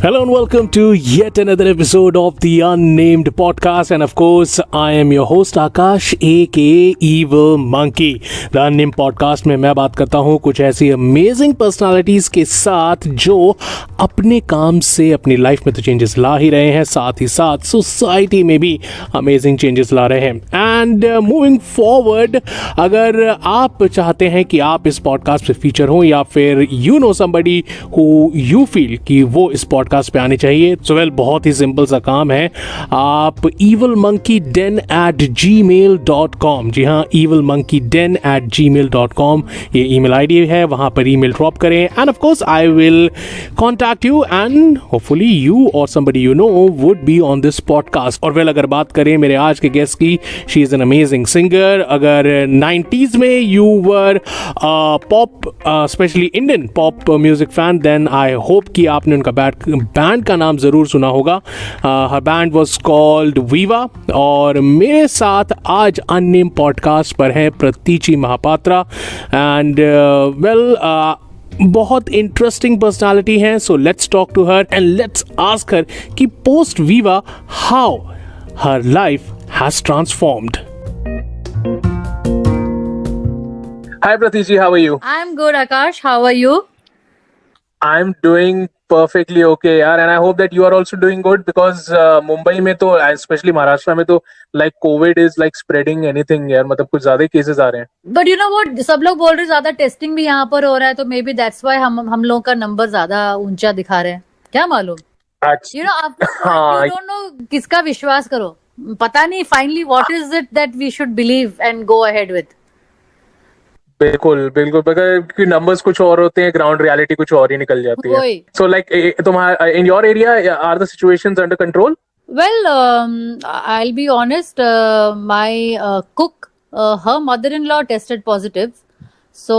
Hello and welcome to yet another episode of the Unnamed Podcast, and of course I am your host Akash aka Evil Monkey. The Unnamed Podcast में मैं बात करता हूँ कुछ ऐसी amazing personalities के साथ जो अपने काम से अपनी लाइफ में तो चेंजेस ला ही रहे हैं, साथ ही साथ सोसाइटी में भी अमेजिंग चेंजेस ला रहे हैं. एंड मूविंग फॉरवर्ड, अगर आप चाहते हैं कि आप इस पॉडकास्ट पे फीचर हो या फिर you know somebody who you feel कि वो इस पॉडकास्ट पे आने चाहिए, सो वेल बहुत ही सिंपल सा काम है. आप evilmonkeyden@gmail.com, जी हाँ evilmonkeyden@gmail.com ये ईमेल आईडी है, वहां पर ईमेल ड्रॉप करें and of course I will contact you and hopefully you or somebody you know would be on this podcast. और वेल अगर बात करें मेरे आज के गेस्ट की, she is an amazing singer. अगर 90s में you were pop specially Indian pop music fan, then I hope कि आपने उनका बैंड का नाम ज़रूर सुना होगा. Her band was called Viva. और मेरे साथ आज अननेम पॉडकास्ट पर है प्रतीची महापात्रा. एंड वेल बहुत इंटरेस्टिंग पर्सनालिटी है, so let's talk to her and let's ask her कि post Viva how her life has transformed. Hi Pratichi, how are you? I'm good, Akash. How are you? I'm doing perfectly okay, yaar, and I hope that you are also doing good because Mumbai में तो especially Maharashtra में तो like COVID is like spreading anything यार, मतलब कुछ ज्यादा cases आ रहे हैं. But you know what? सब लोग बोल रहे हैं ज्यादा टेस्टिंग भी यहाँ पर हो रहा है, तो मे बी दैट्स वाई हम लोगों का नंबर ज्यादा ऊंचा दिखा रहे हैं. क्या मालूम? अच्छा. You know, आप हाँ. you don't know किसका विश्वास करो. पता नहीं finally what is it that we should believe and go ahead with. बिल्कुल बिल्कुल, क्योंकि नंबर्स कुछ और होते हैं, ग्राउंड रियलिटी कुछ और ही निकल जाती है. सो लाइक तुम्हारा in your area are the situations under control? Well, I'll be honest. My cook, her mother-in-law tested positive, so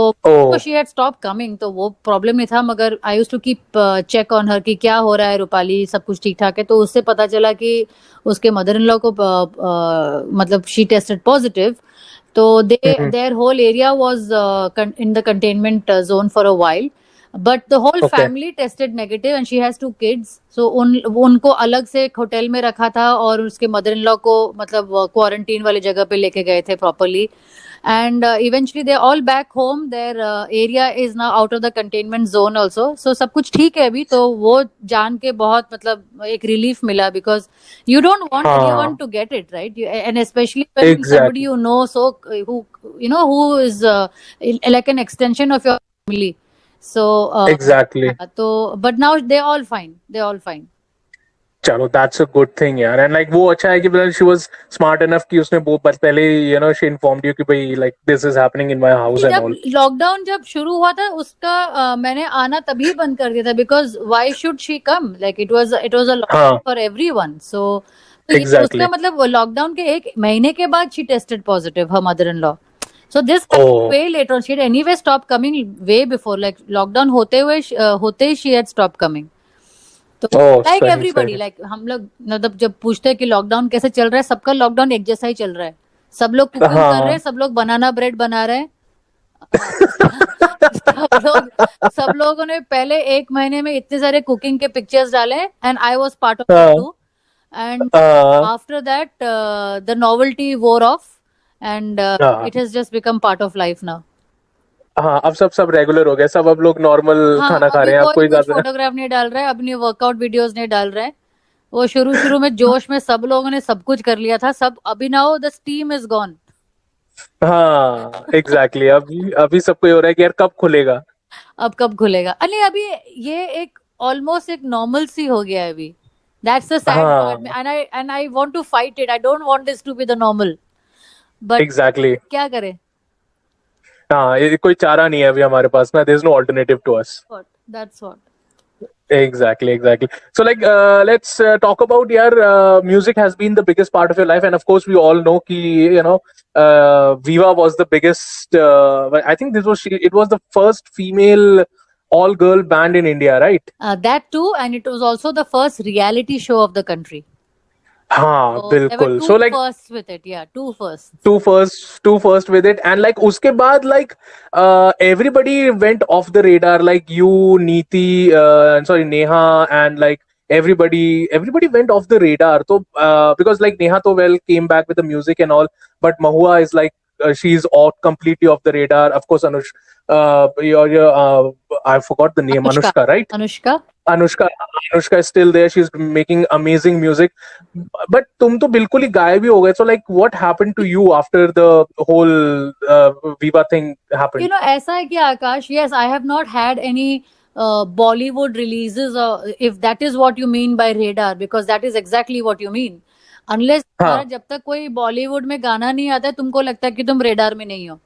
she had stopped coming. तो वो प्रॉब्लम नहीं था, मगर I used to keep check on her कि क्या हो रहा है, रूपाली सब कुछ ठीक ठाक है. तो उससे पता चला कि उसके mother-in-law को मतलब she tested positive. So their whole area was in the containment zone for a while, but the whole family tested negative and she has 2 kids. So उनको अलग से एक होटल में रखा था और उसके mother-in-law को मतलब क्वारंटीन वाली जगह पे लेके गए थे properly. And eventually they're all back home. Their area is now out of the containment zone also. So सब कुछ ठीक है अभी. तो वो जान के बहुत मतलब एक relief मिला because you don't want anyone to get it, right? And especially when somebody you know, so who you know who is like an extension of your family. So exactly. तो but now they're all fine. They're all fine. चलो that's a good thing यार. And like वो अच्छा है कि मतलब she was smart enough कि उसने वो पहले you know she informed you कि भाई like this is happening in my house and all. Lockdown जब शुरू हुआ था उसका मैंने आना तभी बंद कर दिया था because why should she come, like it was a lockdown for everyone. So उसका मतलब लॉकडाउन के 1 महीने के बाद she tested positive, her mother in law. So this way later, she had anyway stopped coming way before, like lockdown होते ही she had stopped coming. तो like everybody, like हम लोग मतलब जब पूछते हैं कि लॉकडाउन कैसे चल रहा है, सबका लॉकडाउन एक जैसा ही चल रहा है. सब लोग कुकिंग कर रहे हैं, सब लोग बनाना ब्रेड बना रहे हैं. सब लोगों ने पहले 1 महीने में इतने सारे कुकिंग के पिक्चर्स डाले and I was part of it too. And after that the novelty wore off and it has just become part of life now. हाँ, अब सब रेगुलर हो गया, सब अब लोग नॉर्मल खाना खा रहे हैं. अब कोई ज्यादा फोटोग्राफ नहीं डाल रहा है, अपनी वर्कआउट वीडियोस नहीं डाल रहे हैं. वो शुरू में जोश में सब लोगों ने सब कुछ कर लिया था, सब अभी now the steam is gone. हाँ एग्जैक्टली. अभी सबको हो रहा है कि यार कब खुलेगा. अरे अभी ये एक ऑलमोस्ट एक नॉर्मल सी हो गया है अभी. That's the sad part. And I want to fight it. I don't want this to be the normal. But exactly. क्या करें? हाँ, ये कोई चारा नहीं है अभी हमारे पास ना. There's no alternative to us. That's what. Exactly. So like let's talk about music has been the biggest part of your life, and of course we all know कि you know Viva was the biggest. I think it was the first female all girl band in India, right? That too, and it was also the first reality show of the country. हाँ बिल्कुल. So like first with it, yeah, two first with it, and like उसके बाद like everybody went off the radar, like you, Neeti, Neha, and like everybody went off the radar. So because like Neha Towell came back with the music and all, but Mahua is like she's off completely off the radar. Of course, I forgot the name, Anushka. Anushka, right? Anushka. Anushka Anushka is still there. She's making amazing music. But तुम तो बिल्कुल ही गायब ही हो गए. So like, what happened to you after the whole Viva thing happened? You know, ऐसा है कि आकाश, yes, I have not had any Bollywood releases, or if that is what you mean by radar, because that is exactly what you mean. Unless तुम्हारा हाँ जब तक कोई बॉलीवुड में गाना नहीं आता है, तुमको लगता है कि तुम radar में नहीं हो.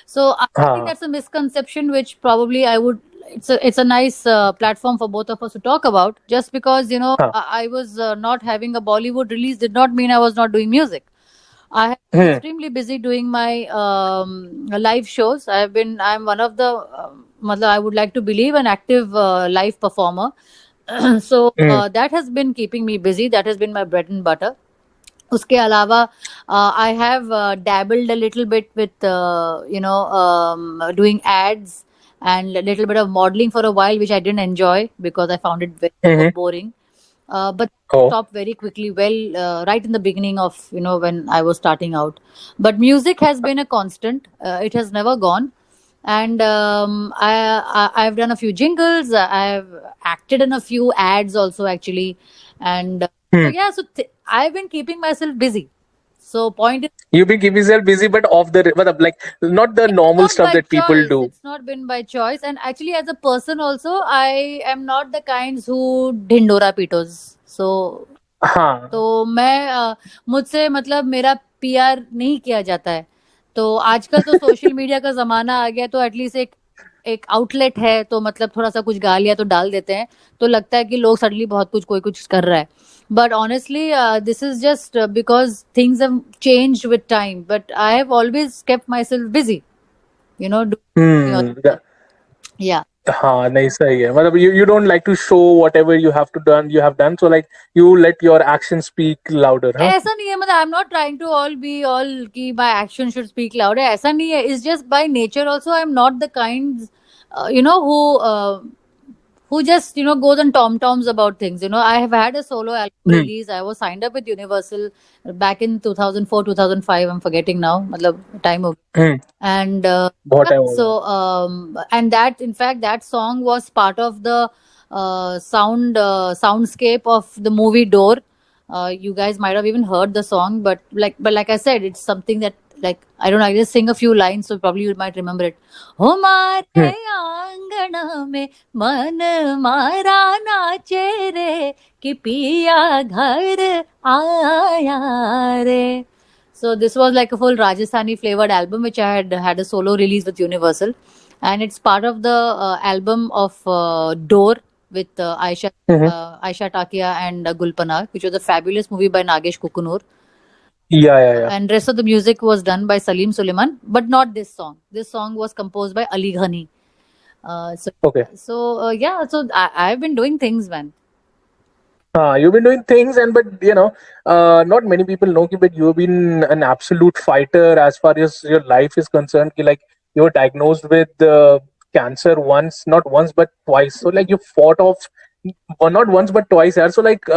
So I think हाँ that's a misconception which probably I would. It's a nice platform for both of us to talk about. Just because हाँ I was not having a Bollywood release did not mean I was not doing music. I have been hmm extremely busy doing my live shows. I'm one of the, I would like to believe, an active live performer. So hmm that has been keeping me busy. That has been my bread and butter. उसके अलावा I have dabbled a little bit with doing ads and a little bit of modeling for a while, which I didn't enjoy because I found it very hmm boring. But oh stopped very quickly. Well, right in the beginning of when I was starting out. But music has been a constant. It has never gone. And I've done a few jingles. I've acted in a few ads also, actually. And so hmm. yeah, so I've been keeping myself busy. So point is, You've been keeping yourself busy, but off the मतलब like not the it is normal not stuff by that people choice. do. It's not been by choice. And actually, as a person also, I am not the kinds who Dhindora पीटोस. हाँ तो मैं मुझसे मतलब मेरा PR नहीं किया जाता है. तो आजकल तो सोशल मीडिया का जमाना आ गया, तो एटलीस्ट एक एक आउटलेट है, तो मतलब थोड़ा सा कुछ गा लिया तो डाल देते हैं, तो लगता है कि लोग सडनली बहुत कुछ कोई कुछ कर रहा है. But honestly this is just because things have changed with time, but I have always kept my self busy, hmm. या. हाँ नहीं सही है मतलब you don't like to show whatever you have done, so like you let your actions speak louder, huh? ऐसा नहीं है, मतलब I am not trying to all be all की my action should speak loud, ऐसा नहीं है. It's just by nature also I am not the kind who just goes on tom toms about things. I have had a solo album Hmm. release. I was signed up with Universal back in 2004 2005. I'm forgetting now, मतलब time हो गया. Hmm. And बहुत time हो so गया. and that, in fact, that song was part of the soundscape of the movie Door. You guys might have even heard the song, but like I said, it's something that, like, I don't know, I just sing a few lines, so probably you might remember it. हमारे Hmm. आंगन में मन मारा नाचे रे, कि पिया घर आया रे. So this was like a full Rajasthani flavored album, which I had a solo release with Universal, and it's part of the album of Door with Mhm. Aisha Takia and Gulpanag, which was a fabulous movie by Nagesh Kukunur. Yeah. And rest of the music was done by Salim Suleiman, but not this song. This song was composed by Ali Ghani. Okay. Yeah, so I've been doing things, man. You've been doing things, and but not many people know you, but you've been an absolute fighter as far as your life is concerned. Ki, like you were diagnosed with cancer once, not once but twice. So like you fought off, well, not once but twice. Yeah. So like,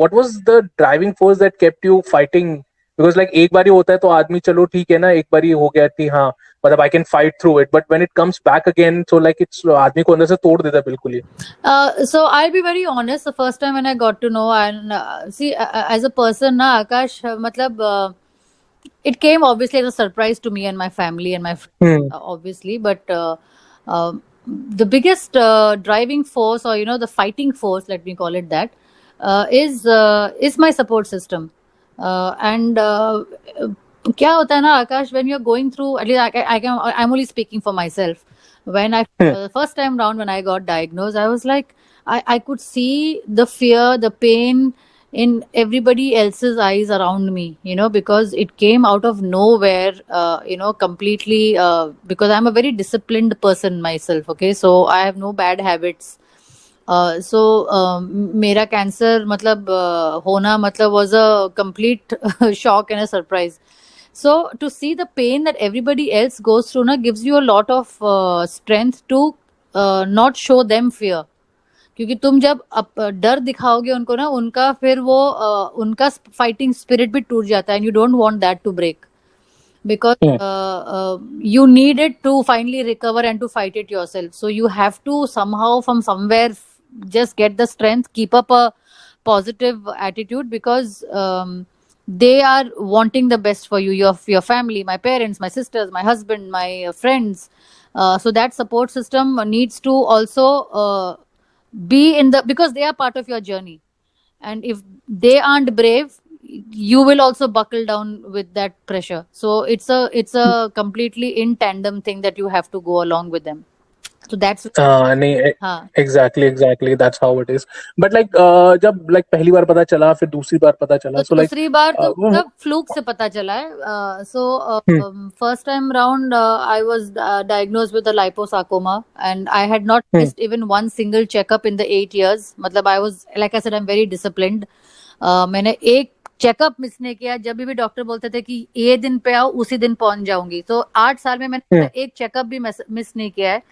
what was the driving force that kept you fighting? Because like एक बारी होता है तो आदमी चलो ठीक है ना, एक बारी हो गया कि हाँ मतलब I can fight through it, but when it comes back again, so like it's आदमी को अंदर से तोड़ देता है बिल्कुल ही. So I'll be very honest. The first time when I got to know, and see, as a person, na Akash, it came obviously as a surprise to me and my family and my friends, Hmm. obviously. But uh, the biggest driving force, or the fighting force, let me call it that, is my support system. And क्या होता है ना आकाश, when you're going through, at least I'm only speaking for myself. When the first time round when I got diagnosed, I was like, I could see the fear, the pain in everybody else's eyes around me, because it came out of nowhere, completely, because I'm a very disciplined person myself. Okay, so I have no bad habits. So मेरा cancer मतलब होना मतलब was a complete shock and a surprise. So to see the pain that everybody else goes through, gives you a lot of strength to not show them fear. क्योंकि तुम जब डर दिखाओगे उनको ना, उनका फिर वो उनका फाइटिंग स्पिरिट भी टूट जाता है, and you don't want that to break, because Hmm. you need it to finally recover and to fight it yourself. So you have to somehow from somewhere just get the strength, keep up a positive attitude, because they are wanting the best for you, your family, my parents, my sisters, my husband, my friends. So that support system needs to also be in the, because they are part of your journey, and if they aren't brave, you will also buckle down with that pressure. So it's a completely in tandem thing that you have to go along with them. So that's नहीं, हाँ. exactly that's how it is. But like जब like पहली बार पता चला, फिर दूसरी बार पता चला, तो so like दूसरी बार तो वो मतलब फ्लूक से पता चला है. सो Hmm. First time round I was diagnosed with a liposarcoma, and I had not Hmm. missed even one single checkup in the 8 years. मतलब I was, like I said, I'm very disciplined. मैंने एक checkup miss नहीं किया. जब भी doctor बोलते थे कि ये दिन पे आओ, उसी दिन पहुंच जाऊंगी. तो 8 साल में मैंने Hmm. एक चेकअप भी मिस नहीं किया है.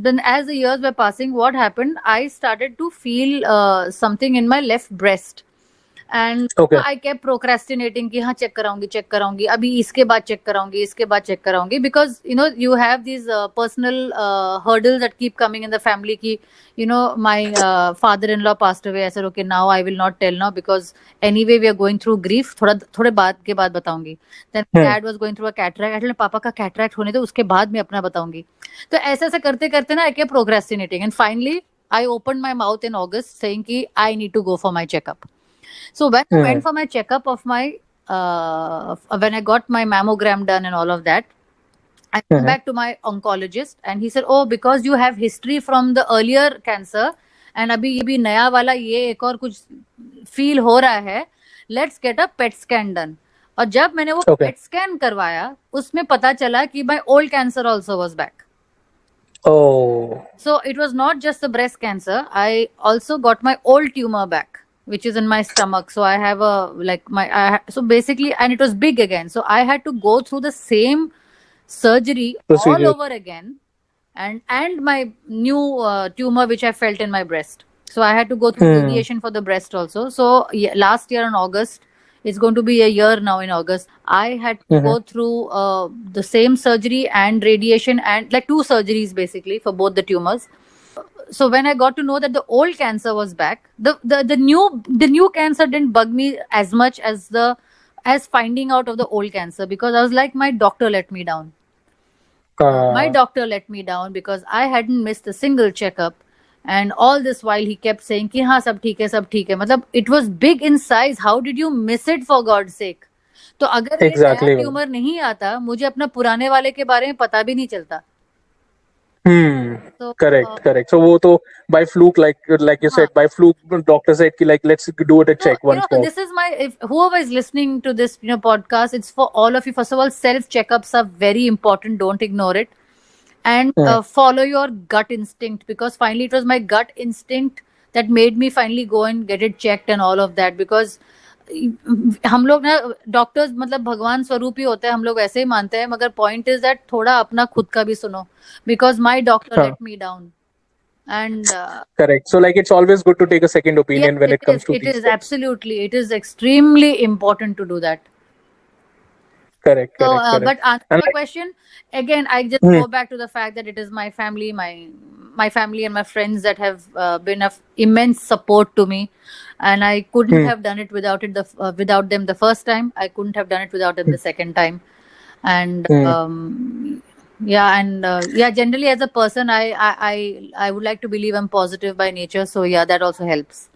Then as the years were passing, what happened? I started to feel something in my left breast, and Okay. I kept procrastinating कि हाँ चेक कराऊंगी, अभी इसके बाद चेक कराऊंगी, इसके बाद check कराऊंगी, because you have these personal hurdles that keep coming in the family कि my father-in-law passed away. I said okay, now I will not tell now, because anyway we are going through grief. थोड़े बाद के बाद बताऊंगी. Then Hmm. dad was going through a cataract. I told पापा का cataract होने दो, उसके बाद मैं अपना बताऊंगी. तो ऐसे ऐसे करते करते ना I kept procrastinating, and finally I opened my mouth in August saying कि I need to go for my checkup. So when I went for my checkup of my when I got my mammogram done and all of that, I went back to my oncologist, and he said, "Oh, because you have history from the earlier cancer, and अभी ये भी नया वाला ये एक और कुछ feel हो रहा है, let's get a PET scan done." और जब मैंने वो Okay. PET scan करवाया, उसमें पता चला कि my old cancer also was back. Oh. So it was not just the breast cancer. I also got my old tumor back, which is in my stomach. So I have a so basically, and it was big again. So I had to go through the same surgery all Procedure. over again, and my new tumor which I felt in my breast. So I had to go through radiation for the breast also. So yeah, last year in August, it's going to be a year now in August. I had to go through the same surgery and radiation, and like two surgeries basically for both the tumors. So when I got to know that the old cancer was back, the new cancer didn't bug me as much as finding out of the old cancer, because I was like, my doctor let me down. My doctor let me down because I hadn't missed a single checkup, and all this while he kept saying कि हाँ सब ठीक है, सब ठीक है. मतलब it was big in size. How did you miss it, for God's sake? तो अगर ये नया Exactly. ट्यूमर नहीं आता, मुझे अपना पुराने वाले के बारे में पता भी नहीं चलता. So Correct. So वो तो by fluke, like you हाँ. said, by fluke, doctor said कि like let's do it a So check once more. this is my, if whoever is listening to this podcast, it's for all of you. First of all, self checkups are very important. Don't ignore it, and follow your gut instinct, because finally it was my gut instinct that made me finally go and get it checked and all of that. Because हम लोग ना doctors मतलब भगवान स्वरूप ही होते हैं, हम लोग ऐसे ही मानते हैं, मगर पॉइंट इज दैट थोड़ा अपना खुद का भी सुनो, because my doctor let me down. And Correct. So like it's always good to take a second opinion yes, when it comes to it these is things. absolutely, it is extremely important to do that. Correct. So, Correct. but answer And your question again, I just go back to the fact that it is my family, my family and my friends that have been of immense support to me, and I couldn't have done it without them the first time. I couldn't have done it without them the second time, and yeah, and yeah, generally as a person, I would like to believe I'm positive by nature. So yeah, that also helps.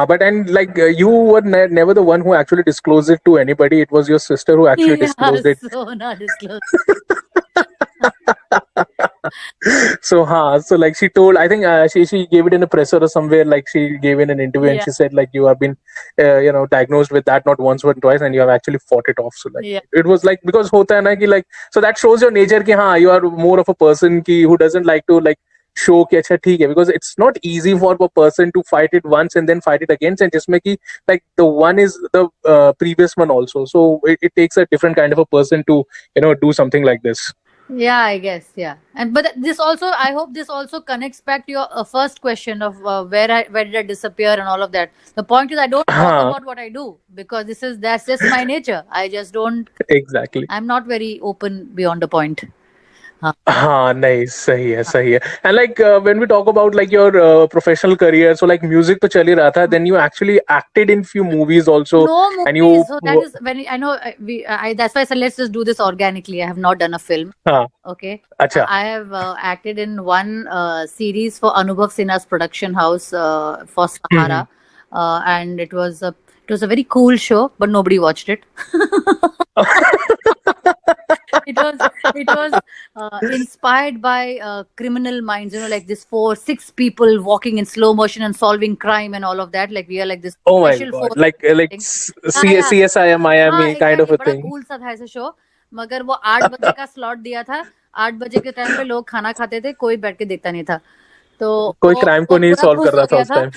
but and like you were never the one who actually disclosed it to anybody. It was your sister who actually Yeah, disclosed it. so not disclosed. So like she told, I think she gave it in a presser or somewhere, like she gave in an interview and Yeah. she said like you have been diagnosed with that not once but twice and you have actually fought it off. So like Yeah. it was like, because hota hai na ki like, so that shows your nature ki you are more of a person who doesn't like to like show कि अच्छा ठीक है, because it's not easy for a person to fight it once and then fight it again, and जिसमें कि like the one is the previous one also, so it takes a different kind of a person to do something like this. Yeah, I guess. Yeah, and but this also, I hope this also connects back to your first question of where did I disappear and all of that. The point is, I don't talk हाँ, about what I do because that's just my nature. I just don't. exactly. I'm not very open beyond the point. Huh. हाँ नहीं सही है and like when we talk about like your professional career so like music तो चल ही रहा था then you actually acted in few movies also No and you movies. So that is when I know that's why I said let's just do this organically. I have not done a film. हाँ Okay. अच्छा I have acted in one series for Anubhav Sinha's production house for hmm Sahara, and it was a very cool show, but nobody watched it. It was inspired by Criminal Minds, like this 6 people walking in slow motion and solving crime and all of that. Like we are like this oh my special god force like thing. Yeah, yeah. CSI हाँ Miami kind of exactly a बड़ा thing cool सा था ऐसा show मगर वो 8 बजे का slot दिया था 8 बजे के टाइम पे लोग खाना खाते थे कोई बैठ के देखता नहीं था तो कोई वो क्राइम को वो नहीं पूरा सॉल्व कर खुश रहा हो था गया उस था time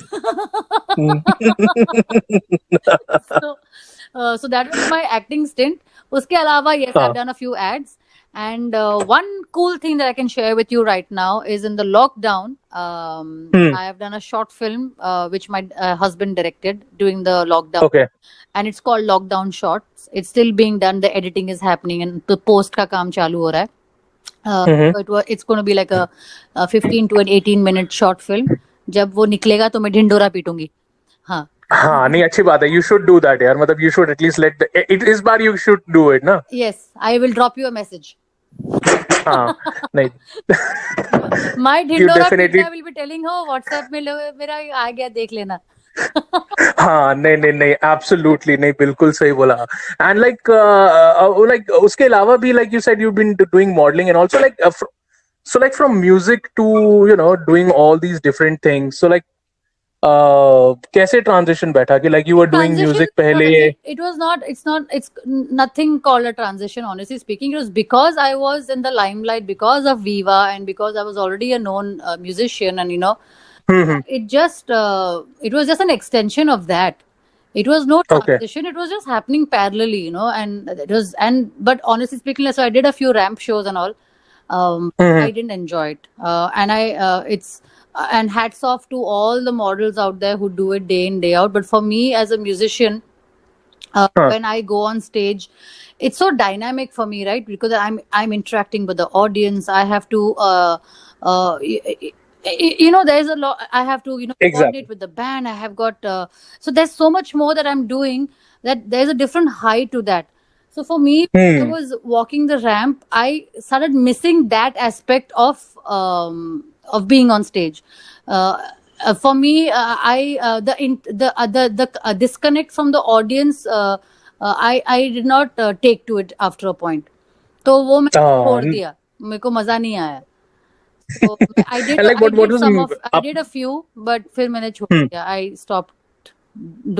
so that was my acting stint उसके अलावा yes I've हाँ done a few ads and one cool thing that I can share with you right now is in the lockdown hmm I have done a short film which my husband directed during the lockdown okay and it's called Lockdown Shots. It's still being done. The editing is happening, and the post का काम चालू हो रहा है. हम्म It's going to be like a 15 to an 18-minute short film. जब वो निकलेगा तो मैं ढिंडोरा पीटूंगी. हाँ. हाँ नहीं अच्छी बात है you should do that यार मतलब you should at least let it इस बार you should do it ना Yes, I will drop you a message. हाँ नहीं My you ढिंडोरा definitely पीटना will be telling हो WhatsApp में मेरा आ गया देख लेना. हाँ नहीं एब्सोल्युटली नहीं बिल्कुल सही बोला एंड लाइक लाइक उसके अलावा भी like you said you been doing modelling and also like so like from music to doing all these different things so like कैसे transition बैठा कि like you were doing Transition music पहले it was not it's nothing called a transition honestly speaking. It was because I was in the limelight because of Viva and because I was already a known musician and hmm it was just an extension of that. It was no okay transition, it was just happening parallelly, and it was but honestly speaking, so I did a few ramp shows and all. I hmm didn't enjoy it. And I it's and hats off to all the models out there who do it day in day out. But for me as a musician, हाँ when I go on stage, it's so dynamic for me, right? Because I'm interacting with the audience. I have to there's a lot I have to coordinate exactly with the band. I have got so there's so much more that I'm doing that there's a different high to that. So for me, I hmm was walking the ramp. I started missing that aspect of being on stage. For me, I the disconnect from the audience. I did not take to it after a point. तो वो मैं छोड़ हाँ दिया मेरे को मजा नहीं आया so I did and like I what did was some of I up did a few but फिर मैंने छोड़ hmm. दिया I stopped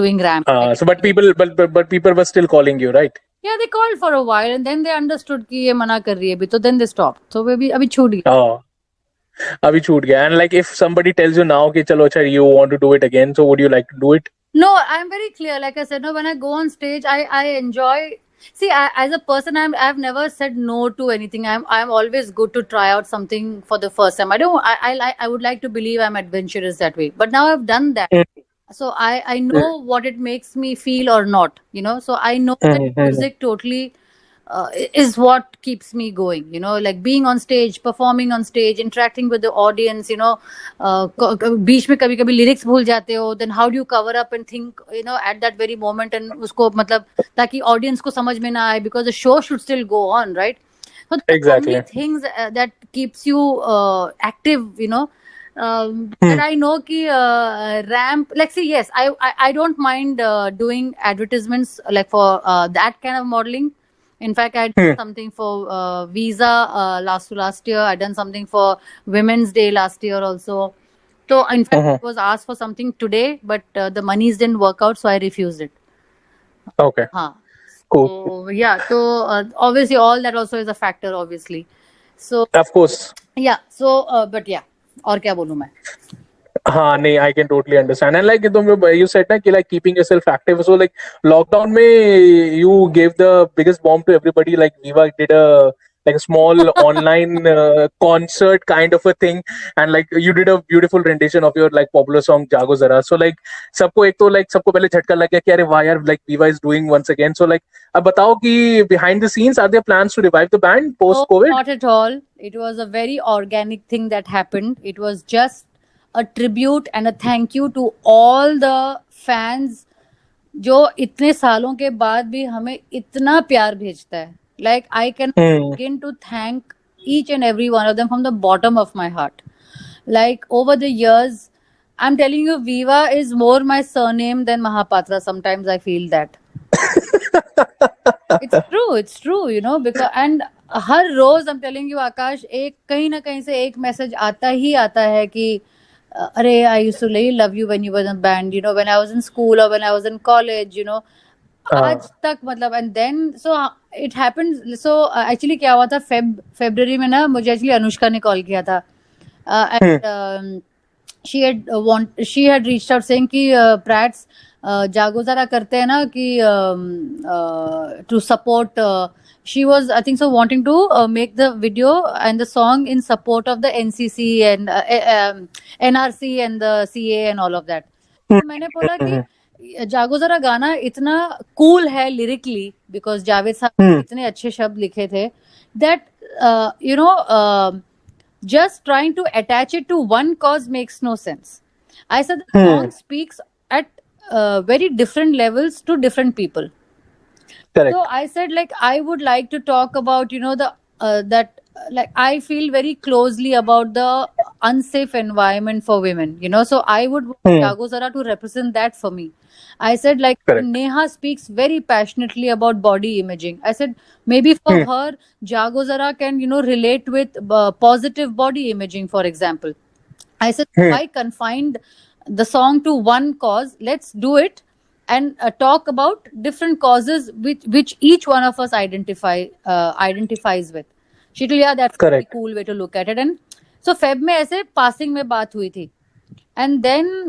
doing ramp So but people but people were still calling you right yeah they called for a while and then they understood कि ये मना कर रही है अभी तो then they stopped so वे भी अभी छूट गया oh अभी छूट गया and like if somebody tells you now कि चलो अच्छा you want to do it again so would you like to do it no I'm very clear like I said no when I go on stage I enjoy see as a person I've never said no to anything I'm always good to try out something for the first time I don't I would like to believe I'm adventurous that way but now I've done that so I know what it makes me feel or not so I know that Mm-hmm. music totally is what keeps me going like being on stage performing on stage interacting with the audience बीच में कभी कभी lyrics भूल जाते हो then how do you cover up and think at that very moment and उसको मतलब ताकि audience को समझ में ना आए because the show should still go on right so there are so many Exactly. things that keeps you active that I know ki ramp like see yes I don't mind doing advertisements like for that kind of modeling in fact I did something for Visa last year I done something for Women's Day last year also so in fact I was asked for something today but the monies didn't work out so I refused it Okay. हाँ Cool. so yeah so obviously all that also is a factor obviously so Of course. yeah so but yeah और क्या बोलूं मैं हाँ नहीं I can totally understand and like तुम you said ना कि like keeping yourself active so like lockdown में you gave the biggest bomb to everybody like Viva did a like a small online concert kind of a thing, and like you did a beautiful rendition of your like popular song Jago Zara. So like सबको एक तो like सबको पहले झटका लग गया कि अरे वाह यार like Viva is doing once again. So like अब बताओ कि behind the scenes are there plans to revive the band post No, COVID? not at all. It was a very organic thing that happened. It was just a tribute and a thank you to all the fans जो इतने सालों के बाद भी हमें इतना प्यार भेजता है. Like I can begin to thank each and every one of them from the bottom of my heart. Like over the years, I'm telling you, Viva is more my surname than Mahapatra. Sometimes I feel that. It's true, you know, because and her rose I'm telling you आकाश एक कहीं ना कहीं से एक message आता ही आता है कि अरे I used to really love you when you were in band, you know, when I was in school or when I was in college, you know. आज तक मतलब and then so it happened so actually क्या हुआ था February में ना मुझे actually Anushka ने कॉल किया था and she had reached out saying कि Prats जागो जरा करते हैं ना कि to support she was I think so wanting to make the video and the song in support of the NCC and NRC and the CA and all of that. तो मैंने बोला कि जागो जरा गाना इतना कूल है लिरिकली बिकॉज जावेद साहब ने इतने अच्छे शब्द लिखे थे that you know just trying to attach it to one cause makes no sense. I said the song speaks at very different levels to different people. Correct. So I said like I would like to talk about you know the that like I feel very closely about the unsafe environment for women, you know. So I would want Jago Zara to represent that for me. I said like Correct. Neha speaks very passionately about body imaging. I said maybe for her Jago Zara can you know relate with positive body imaging, for example. I said why confined the song to one cause? Let's do it and talk about different causes which each one of us identifies with. She told, yeah, that's a Correct. cool way to look at it. And so Feb में ऐसे passing में बात हुई थी. And then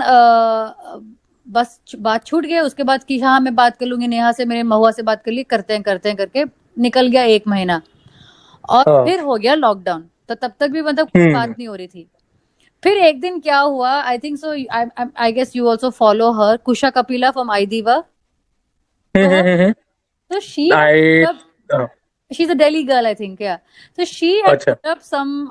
बस बात छूट गई. उसके बाद कि हाँ मैं बात कर लूंगी नेहा से, मेरे महुआ से बात कर ली, करते हैं करके निकल गया 1 महीना और फिर हो गया लॉकडाउन. तो तब तक भी मतलब कुछ बात नहीं हो रही थी. फिर एक दिन क्या हुआ, I think so I guess you also follow her, Kusha Kapila from iDiva. So she's a Delhi girl, I think. Yeah. So she had put up some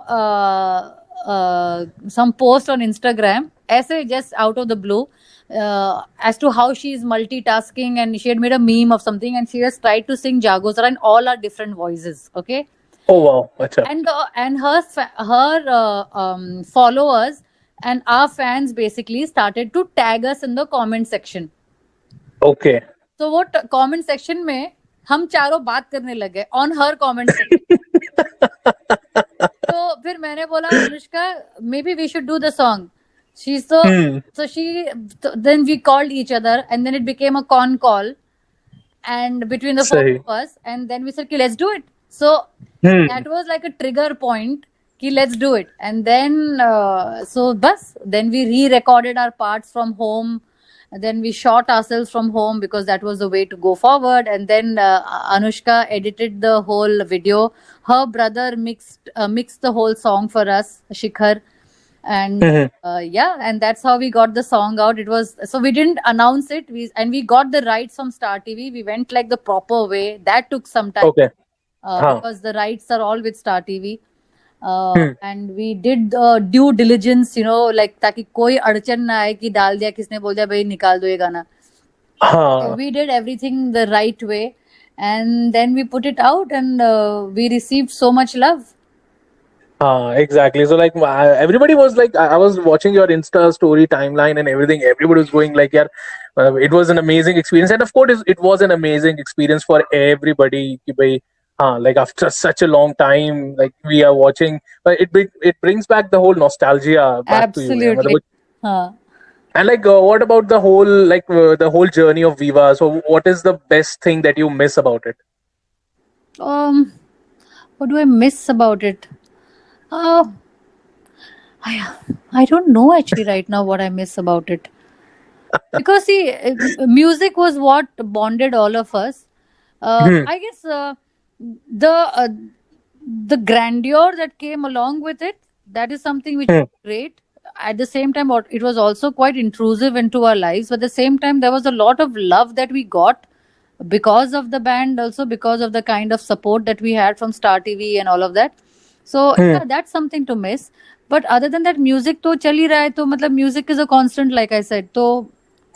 post on Instagram, essay just out of the blue, as to how she is multitasking, and she had made a meme of something, and she has tried to sing Jago Zara in all our different voices. Okay. Oh wow! Achha. And her followers and our fans basically started to tag us in the comment section. Okay. So वो comment section में हम चारों बात करने लगे on her comment section. तो फिर मैंने बोला Anushka maybe we should do the song. Then we called each other and then it became a con call and between the four of us, and then we said let's do it. So that was like a trigger point कि let's do it. And then then we re-recorded our parts from home. And then we shot ourselves from home because that was the way to go forward. And then Anushka edited the whole video. Her brother mixed the whole song for us, Shikhar. And and that's how we got the song out. It was so we didn't announce it. We got the rights from Star TV. We went like the proper way. That took some time. Okay. Because the rights are all with Star TV. And we did due diligence, you know, like ताकि कोई अड़चन ना आए कि डाल दिया किसने बोल दिया भाई निकाल दो ये गाना. So we did everything the right way, and then we put it out, and we received so much love. Exactly. So like everybody was like, I was watching your Insta story timeline and everything. Everybody was going like, yeah, it was an amazing experience, and of course it was an amazing experience for everybody. कि भाई like after such a long time, like we are watching, but it brings back the whole nostalgia back Absolutely. to you. And like, what about the whole the whole journey of Viva? So, what is the best thing that you miss about it? What do I miss about it? I don't know actually right now what I miss about it. Because see, music was what bonded all of us. I guess the grandeur that came along with it, that is something which Hmm. is great. At the same time, it was also quite intrusive into our lives, but at the same time there was a lot of love that we got because of the band, also because of the kind of support that we had from Star TV and all of that. So Hmm. yeah, that's something to miss. But other than that, music तो चल ही रहा है, तो मतलब music is a constant, like I said. तो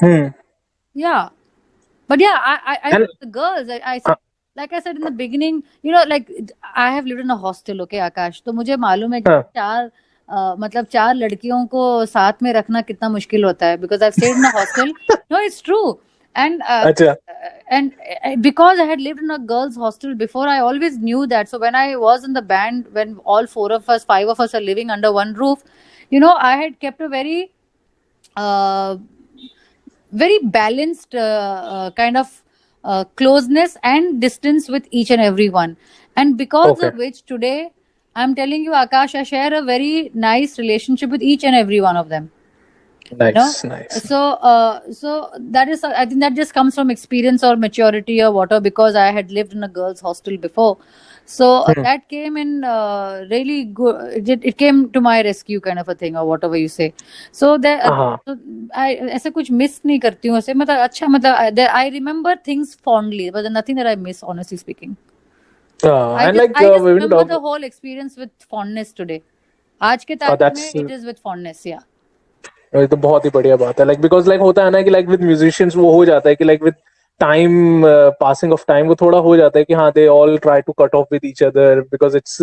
Hmm. yeah, but yeah, I And the girls, I uh, said, like I said in the beginning, you know, like I have lived in a hostel, okay, Akash, तो मुझे मालूम है कि uh, मतलब चार लड़कियों को साथ में रखना कितना मुश्किल होता है, because I've stayed in a hostel. No, it's true. And अच्छा. because I had lived in a girls' hostel before, I always knew that. So when I was in the band, when all four of us, five of us are living under one roof, you know, I had kept a uh, very balanced kind of closeness and distance with each and every one. And because Okay. of which, today, I'm telling you, Akash, I share a very nice relationship with each and every one of them. You know, Nice, nice. so that is, I think that just comes from experience or maturity or whatever, because I had lived in a girls hostel before. So Hmm. that came in really good. It came to my rescue, kind of a thing, or whatever you say. So there, Uh-huh. so I ऐसा कुछ miss नहीं करती हूँ ऐसे, मतलब अच्छा, मतलब I remember things fondly, but there's nothing that I miss, honestly speaking. And like I just when you remember talk, the whole experience with fondness today. आज के तारीख में that's it is with fondness, yeah. ये तो बहुत ही बढ़िया बात है. लाइक बिकॉज लाइक होता है ना कि लाइक विद म्यूजिशियंस वो हो जाता है कि like with time, passing of time, वो थोड़ा हो जाता है कि हाँ they all try to cut off with each other because it's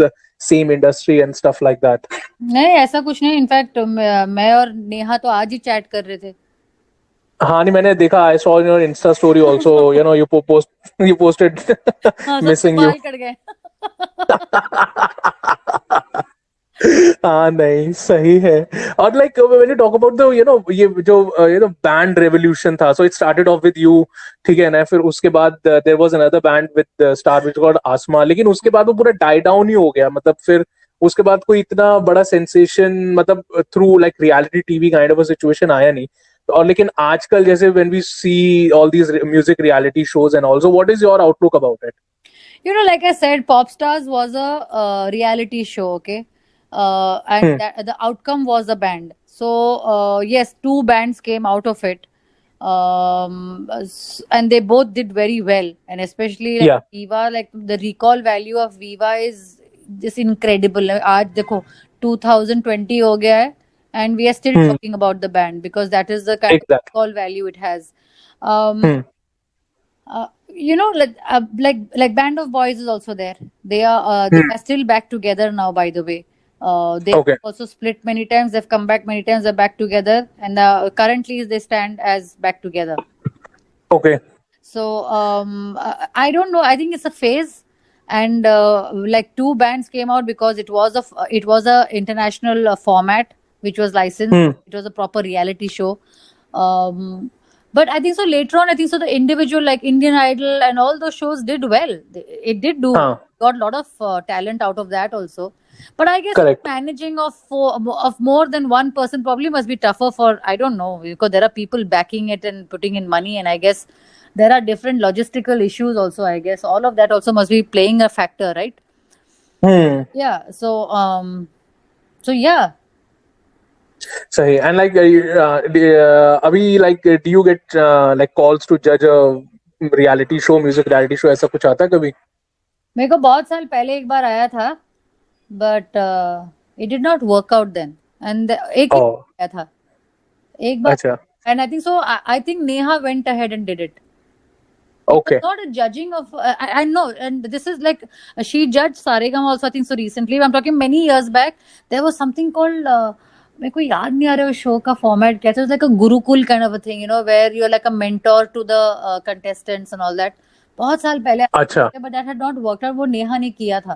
same industry and stuff like that. नहीं, ऐसा कुछ नहीं. इनफैक्ट मैं और नेहा तो आज ही चैट कर रहे थे. हाँ नहीं, मैंने देखा, I saw your Insta story also, you know, you posted हाँ, सबके मिसिंग यू. बाल कट गए. हाँ नहीं सही है. और like when you talk about the you know ये जो यू नो बैंड रेवोल्यूशन था, so it started off with you, ठीक है ना, फिर उसके बाद there was another band with star which called Aasma, लेकिन उसके बाद वो पूरा डाई डाउन ही हो गया. मतलब फिर उसके बाद कोई इतना बड़ा सेंसेशन, मतलब through like reality TV kind of a situation आया नहीं. और लेकिन आजकल जैसे when we see all these music reality shows and also, what is your outlook about it? You know, like I said, Pop Stars was a reality show, okay? And the outcome was a band. So, yes, two bands came out of it. And they both did very well. And especially like या. Viva, like the recall value of Viva is just incredible. आज देखो 2020 हो गया है, and we are still talking about the band, because that is the kind of exactly. recall value it has. You know, like Band of Boys is also there. They are still back together now, by the way. They okay. also split many times, they've come back many times, they're back together, and currently they stand as back together. Okay. So I don't know, I think it's a phase. And like two bands came out because it was a international format which was licensed. It was a proper reality show. But I think so later on, I think so the individual, like Indian Idol and all those shows, did well. It did do हाँ. got a lot of talent out of that also. But I guess Correct. managing of more than one person probably must be tougher for, I don't know, because there are people backing it and putting in money, and I guess there are different logistical issues also. I guess all of that also must be playing a factor, right? Yeah. So yeah. सही. And like अभी like do you get like calls to जज a reality show, music reality show, ऐसा कुछ आता है कभी? मेरे को बहुत साल पहले एक बार आया था, but it did not work out then. And एक ही Oh, आया था एक बार. अच्छा. And I think so, I think Neha went ahead and did it. Okay. It's not a judging of I know, and this is like she judged Saregama also, I think so recently. I'm talking many years back. There was something called मेरे को याद नहीं आ रहा है show का format क्या था. Like a gurukul kind of a thing, you know, where you are like a mentor to the contestants and all that. बहुत साल पहले, अच्छा. But that had not worked out. वो नेहा ने किया था.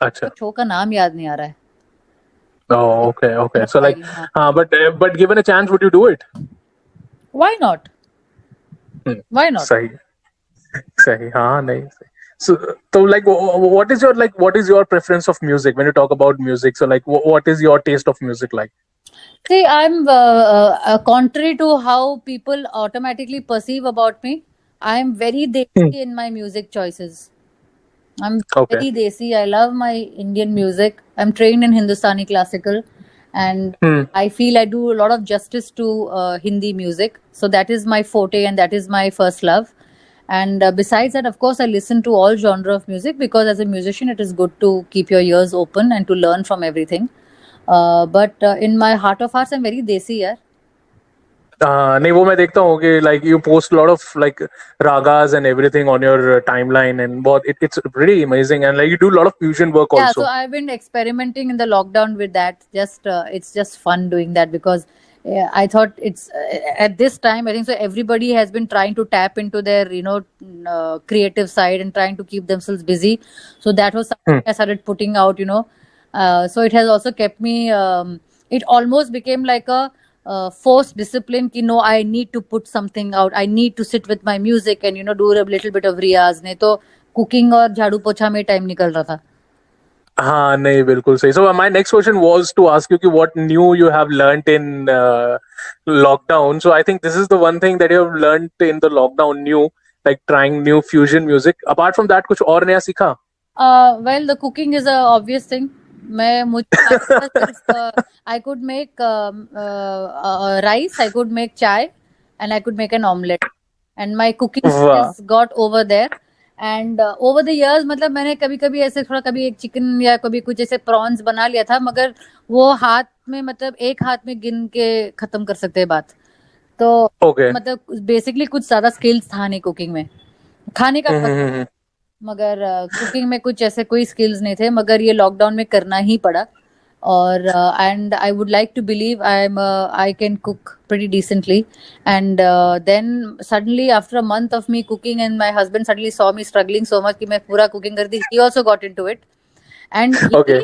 अच्छा. बट शो का नाम याद नहीं आ रहा है. Oh, okay, okay. So like, हाँ. but given a chance, would you do it? Why not? Why not? सही. सही. हाँ नहीं सही. So like, what is your preference of music when you talk about music? So like, what is your taste of music like? See, I'm contrary to how people automatically perceive about me. I am very desi in my music choices. I'm Okay. very desi. I love my Indian music. I'm trained in Hindustani classical, and Hmm. I feel I do a lot of justice to Hindi music. So that is my forte, and that is my first love. And besides that, of course, I listen to all genre of music because as a musician, it is good to keep your ears open and to learn from everything. But in my heart of hearts, I'm very desi, yeah. नहीं वो मैं देखता हूँ कि like you post a lot of like ragas and everything on your timeline and बहुत it's really amazing and like you do a lot of fusion work Yeah, so also. I've been experimenting in the lockdown with that. Just it's just fun doing that because I thought it's at this time I think so everybody has been trying to tap into their creative side and trying to keep themselves busy. So that was Hmm. something I started putting out. So it has also kept me. It almost became like a forced discipline. Ki no, I need to put something out. I need to sit with my music and do a little bit of riyaz. नहीं तो cooking और झाड़ू पोछा में time निकल रहा था. हाँ नहीं बिल्कुल सही. So my next question was to ask you कि what new you have learnt in lockdown. So I think this is the one thing that you have learnt in the lockdown new, like trying new fusion music. Apart from that कुछ और नया सीखा? Well, the cooking is a obvious thing. मुझे सिर्फ I could make rice, I could make chai, and I could make an omelette. And my cooking वाह. skills got over there. And over the years, मतलब मैंने कभी कभी ऐसे थोड़ा कभी एक चिकन या कभी कुछ ऐसे प्रॉन्स बना लिया था मगर वो हाथ में मतलब एक हाथ में गिन के खत्म कर सकते हैं बात. तो Okay. मतलब बेसिकली कुछ ज्यादा स्किल्स था नहीं कुकिंग में. खाने का बहुत हम्म. मगर कुकिंग में कुछ ऐसे कोई स्किल्स नहीं थे मगर ये लॉकडाउन में करना ही पड़ा और and I would like to believe I can cook pretty decently and then suddenly after a month of me cooking and my husband suddenly saw me struggling so much कि मैं पूरा cooking कर दी. He also got into it and Okay.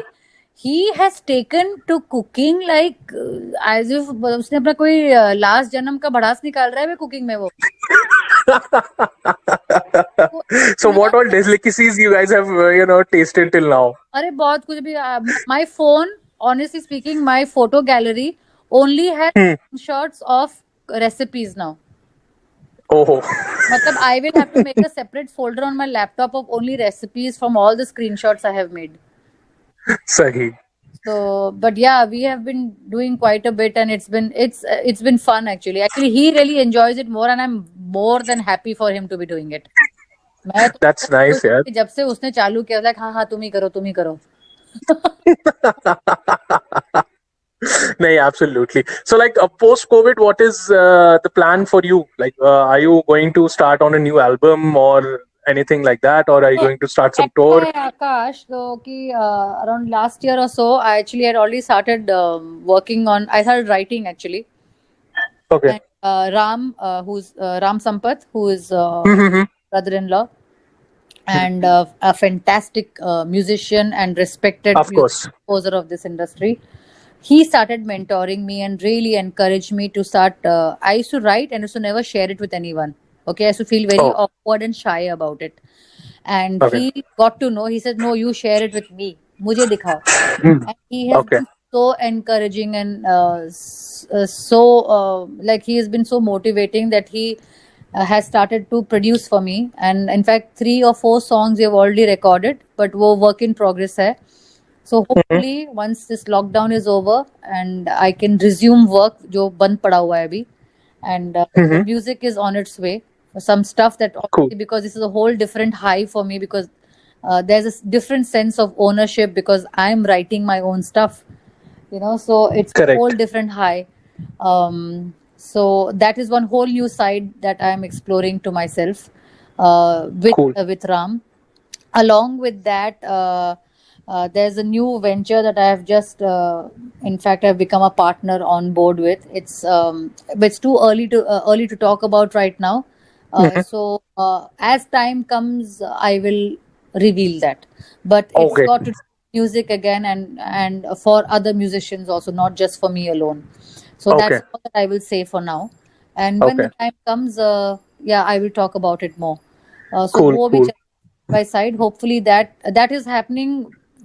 he has taken to cooking like as if उसने अपना कोई last जन्म का भड़ास निकाल रहा है कुकिंग में वो. वो So इतना what all delicacies you guys have tasted till now? अरे बहुत कुछ भी. My phone honestly speaking my photo gallery only has Hmm. screenshots of recipes now. Oh. मतलब I will have to make a separate folder on my laptop of only recipes from all the screenshots I have made. सही. So but yeah, we have been doing quite a bit and it's been fun actually. Actually he really enjoys it more and I'm more than happy for him to be doing it. मैं That's nice, यार. तो जब से उसने चालू किया like हाँ हाँ तुम ही करो. No, absolutely. So, like post COVID, what is the plan for you? Like, are you going to start on a new album or anything like that, or are you So, going to start some actually, tour? Akash, so कि around last year or so, I actually had already started working on. I started writing actually, Okay. and Ram, who's Ram Sampath, who is Mm-hmm. brother-in-law and a fantastic musician and respected Of music course. composer of this industry. He started mentoring me and really encouraged me to start. I used to write and used to never share it with anyone. Okay, I used to feel very Oh, awkward and shy about it. And okay. he got to know. He said, "No, you share it with me. मुझे दिखाओ." Mm. And he has Okay. been so encouraging and so like he has been so motivating that he has started to produce for me. And in fact, 3 or 4 songs we have already recorded, but वो work in progress है. So Mm-hmm. hopefully once this lockdown is over and I can resume work जो बंद पड़ा हुआ है अभी and the Mm-hmm. music is on its way. Some stuff that Cool. obviously because this is a whole different high for me because there's a different sense of ownership because I'm writing my own stuff, so it's a whole Correct. different high. So that is one whole new side that I'm exploring to myself Cool. with Ram. Along with that, there's a new venture that I have just, in fact, I've become a partner on board with. But it's too early to talk about right now. Mm-hmm. So as time comes, I will reveal that. But it's Okay. got to do with music again and for other musicians also, not just for me alone. So that's Okay. all that I will say for now. And when the Okay. time comes, yeah, I will talk about it more. So Cool. वो भी Cool. by side. Hopefully that is happening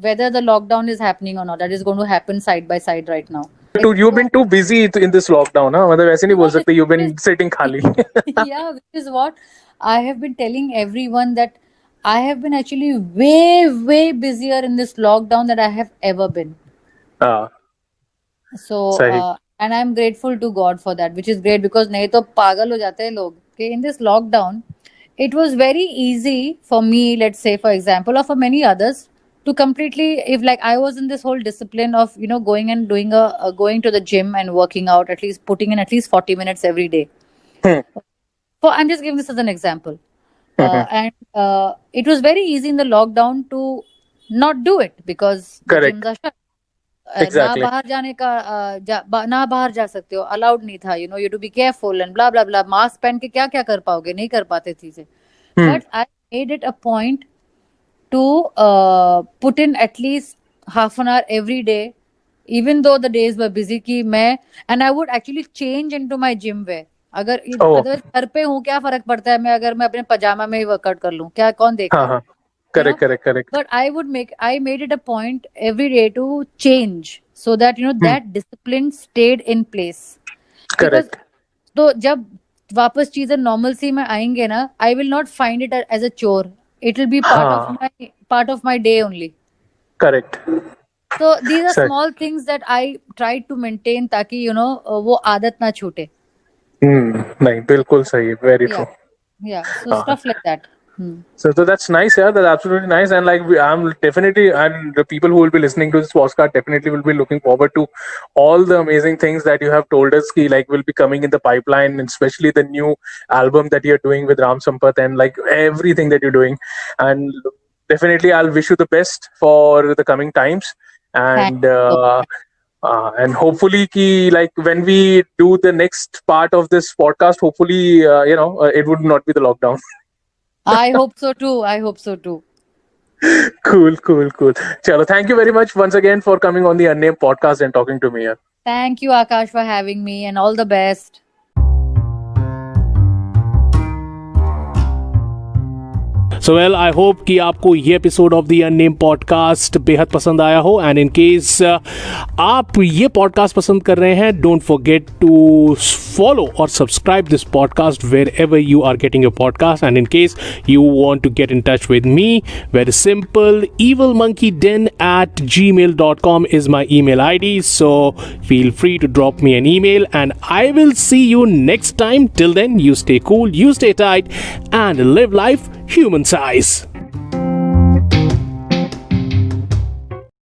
whether the lockdown is happening or not. That is going to happen side by side right now. You've been too busy in this lockdown, huh? मतलब ऐसे नहीं बोल सकते. You've been sitting खाली. Yeah, which is what I have been telling everyone that I have been actually way busier in this lockdown than I have ever been. हाँ So सही and I'm grateful to God for that, which is great because नहीं तो पागल हो जाते हैं लोग कि in this lockdown it was very easy for me, let's say for example, or for many others, to completely, if like I was in this whole discipline of going and doing going to the gym and working out, at least putting in at least 40 minutes every day. Hmm, So I'm just giving this as an example. Hmm, And it was very easy in the lockdown to not do it because the correct gyms are shut. ना exactly बाहर जाने का ना बाहर जा सकते हो, allowed नहीं था, you to be careful and blah blah blah, mask पहन के क्या क्या कर पाओगे, नहीं कर पाते चीजें. hmm. But I made it a point to put in at least half an hour every day, even though the days were busy, कि मैं, and I would actually change into my gym wear. अगर Oh otherwise घर पे हूँ, क्या फर्क पड़ता है, मैं अगर मैं अपने पजामा में ही वर्कआउट कर लूँ, क्या कौन देख रहा हाँ है, हाँ you know. correct But I made it a point every day to change so that that discipline stayed in place. Because correct तो जब वापस चीजें नॉर्मल में आएंगे ना, I will not find it as a chore. It will be हाँ part of my day only. correct So these are सही small things that I tried to maintain ताकि वो आदत ना छूटे. नहीं बिल्कुल सही very Yeah, true yeah. So हाँ stuff like that. So that's nice, yeah. That's absolutely nice, and like I'm definitely, and the people who will be listening to this podcast definitely will be looking forward to all the amazing things that you have told us. Ki, like will be coming in the pipeline, and especially the new album that you're doing with Ram Sampath, and like everything that you're doing. And definitely, I'll wish you the best for the coming times, Thank and. you so much. And hopefully, ki, like when we do the next part of this podcast, hopefully, it would not be the lockdown. I hope so too. I hope so too. Cool. Chalo, thank you very much once again for coming on the Unnamed podcast and talking to me. Thank you, Akash, for having me, and all the best. So well I hope कि आपको ये episode of the अननेम podcast बेहद पसंद आया हो. And in case आप ये podcast पसंद कर रहे हैं, डोंट फॉरगेट टू फॉलो और subscribe this podcast wherever you are getting your podcast. And in case you want to get in touch with me, very simple, evilmonkeyden@gmail.com is my email ID. So feel free to drop me an email and I will see you next time. Till then, you stay cool, you stay tight, and live life human size.